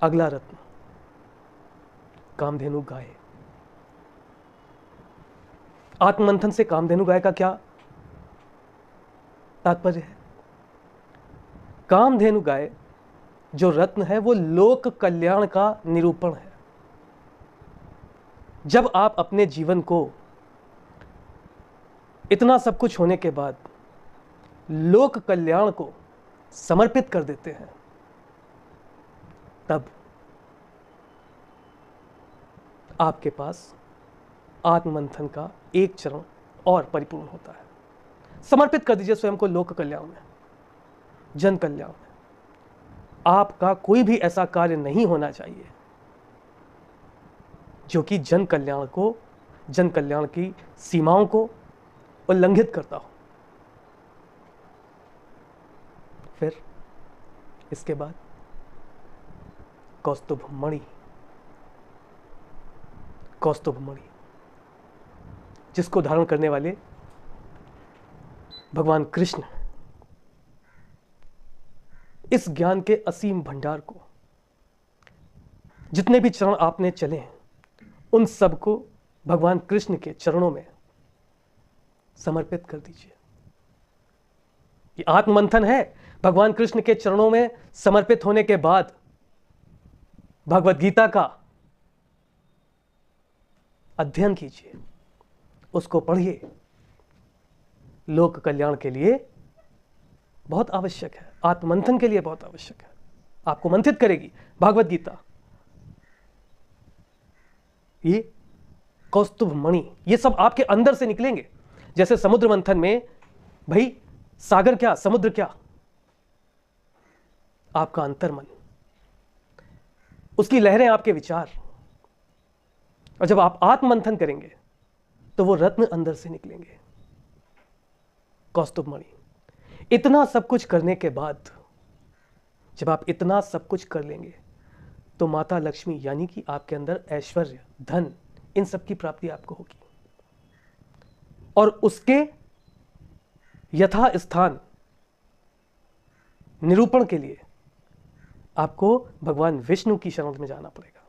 अगला रत्न कामधेनु गाय। आत्ममंथन से कामधेनु गाय का क्या तात्पर्य है? कामधेनु गाय जो रत्न है वो लोक कल्याण का निरूपण है। जब आप अपने जीवन को इतना सब कुछ होने के बाद लोक कल्याण को समर्पित कर देते हैं, तब आपके पास आत्ममंथन का एक चरण और परिपूर्ण होता है। समर्पित कर दीजिए स्वयं को लोक कल्याण में, जन कल्याण में। आपका कोई भी ऐसा कार्य नहीं होना चाहिए जो कि जन कल्याण की सीमाओं को उल्लंघित करता हो। फिर इसके बाद कौस्तुभ मणि, जिसको धारण करने वाले भगवान कृष्ण इस ज्ञान के असीम भंडार को, जितने भी चरण आपने चले हैं उन सबको भगवान कृष्ण के चरणों में समर्पित कर दीजिए। ये आत्ममंथन है। भगवान कृष्ण के चरणों में समर्पित होने के बाद भगवद गीता का अध्ययन कीजिए, उसको पढ़िए। लोक कल्याण के लिए बहुत आवश्यक है, आत्ममंथन के लिए बहुत आवश्यक है। आपको मंथित करेगी भागवत गीता। ये कौस्तुभ मणि, ये सब आपके अंदर से निकलेंगे। जैसे समुद्र मंथन में भाई सागर क्या, समुद्र क्या, आपका अंतर्मन, उसकी लहरें आपके विचार। और जब आप आत्ममंथन करेंगे तो वो रत्न अंदर से निकलेंगे, कौस्तुभ मणि। इतना सब कुछ करने के बाद जब आप इतना सब कुछ कर लेंगे तो माता लक्ष्मी यानी कि आपके अंदर ऐश्वर्य, धन, इन सब की प्राप्ति आपको होगी। और उसके यथा स्थान निरूपण के लिए आपको भगवान विष्णु की शरण में जाना पड़ेगा।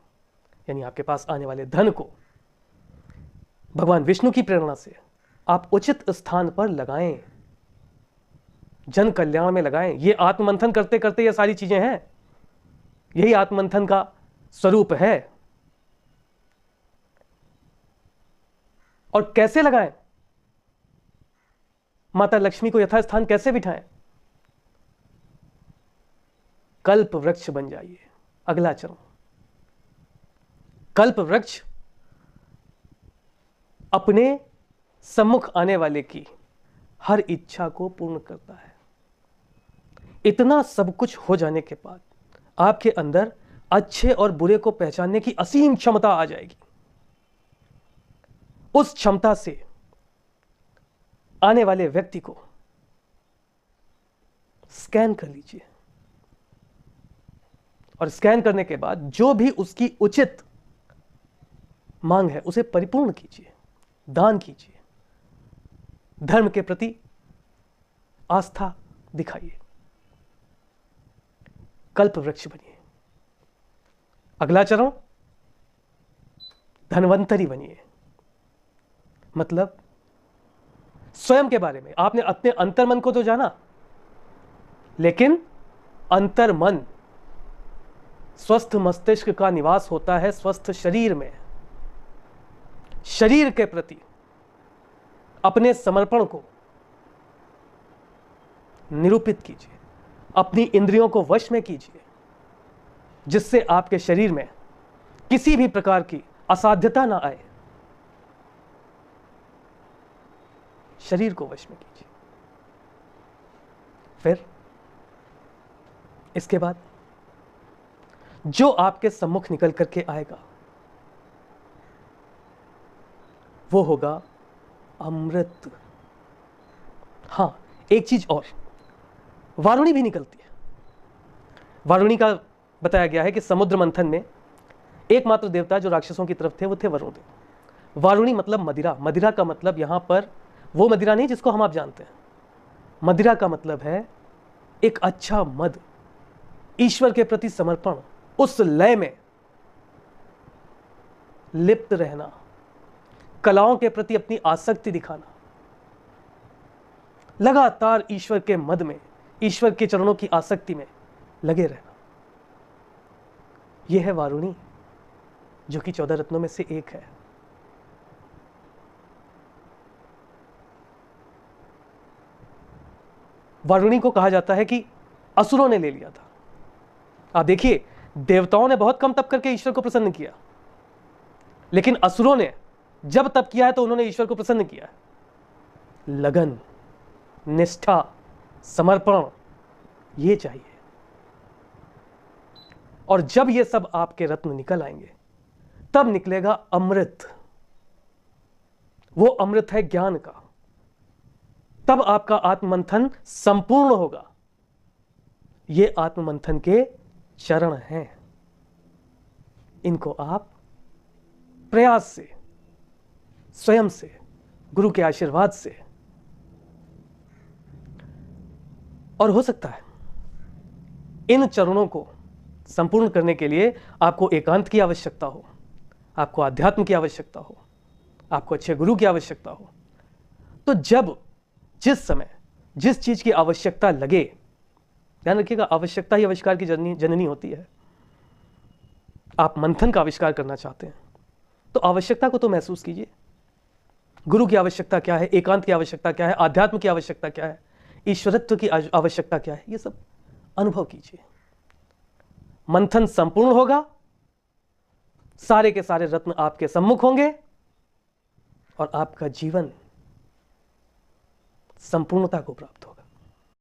यानी आपके पास आने वाले धन को भगवान विष्णु की प्रेरणा से आप उचित स्थान पर लगाएं, जन कल्याण में लगाएं। ये आत्ममंथन करते करते ये सारी चीजें हैं, यही आत्ममंथन का स्वरूप है। और कैसे लगाएं, माता लक्ष्मी को यथास्थान कैसे बिठाएं? कल्प वृक्ष बन जाइए। अगला चरण, कल्प वृक्ष अपने सम्मुख आने वाले की हर इच्छा को पूर्ण करता है। इतना सब कुछ हो जाने के बाद आपके अंदर अच्छे और बुरे को पहचानने की असीम क्षमता आ जाएगी। उस क्षमता से आने वाले व्यक्ति को स्कैन कर लीजिए और स्कैन करने के बाद जो भी उसकी उचित मांग है उसे परिपूर्ण कीजिए, दान कीजिए, धर्म के प्रति आस्था दिखाइए, कल्प वृक्ष बनिए। अगला चरण, धनवंतरी बनिए। मतलब स्वयं के बारे में आपने अपने अंतर्मन को तो जाना, लेकिन अंतर्मन, स्वस्थ मस्तिष्क का निवास होता है स्वस्थ शरीर में। शरीर के प्रति अपने समर्पण को निरूपित कीजिए, अपनी इंद्रियों को वश में कीजिए, जिससे आपके शरीर में किसी भी प्रकार की असाध्यता ना आए। शरीर को वश में कीजिए। फिर इसके बाद जो आपके सम्मुख निकल करके आएगा वो होगा अमृत। हां, एक चीज और, वारुणी भी निकलती है। वारुणी का बताया गया है कि समुद्र मंथन में एकमात्र देवता जो राक्षसों की तरफ थे वो थे वरुण देव। वारुणी मतलब मदिरा। मदिरा का मतलब यहां पर वो मदिरा नहीं जिसको हम आप जानते हैं। मदिरा का मतलब है एक अच्छा मद, ईश्वर के प्रति समर्पण, उस लय में लिप्त रहना, कलाओं के प्रति अपनी आसक्ति दिखाना, लगातार ईश्वर के मद में, ईश्वर के चरणों की आसक्ति में लगे रहना, यह है वारुणी, जो कि 14 रत्नों में से एक है। वारुणी को कहा जाता है कि असुरों ने ले लिया था। आप देखिए, देवताओं ने बहुत कम तप करके ईश्वर को प्रसन्न किया, लेकिन असुरों ने जब तप किया है तो उन्होंने ईश्वर को प्रसन्न किया है। लगन, निष्ठा, समर्पण, ये चाहिए। और जब ये सब आपके रत्न निकल आएंगे, तब निकलेगा अमृत। वो अमृत है ज्ञान का। तब आपका आत्ममंथन संपूर्ण होगा। ये आत्ममंथन के चरण हैं। इनको आप प्रयास से, स्वयं से, गुरु के आशीर्वाद से, और हो सकता है इन चरणों को संपूर्ण करने के लिए आपको एकांत की आवश्यकता हो, आपको आध्यात्म की आवश्यकता हो, आपको अच्छे गुरु की आवश्यकता हो। तो जब, जिस समय, जिस चीज की आवश्यकता लगे, ध्यान रखिएगा, आवश्यकता ही आविष्कार की जननी होती है। आप मंथन का आविष्कार करना चाहते हैं तो आवश्यकता को तो महसूस कीजिए। गुरु की आवश्यकता क्या है, एकांत की आवश्यकता क्या है, आध्यात्म की आवश्यकता क्या है, ईश्वरत्व की आवश्यकता क्या है, ये सब अनुभव कीजिए। मंथन संपूर्ण होगा, सारे के सारे रत्न आपके सम्मुख होंगे और आपका जीवन संपूर्णता को प्राप्त होगा।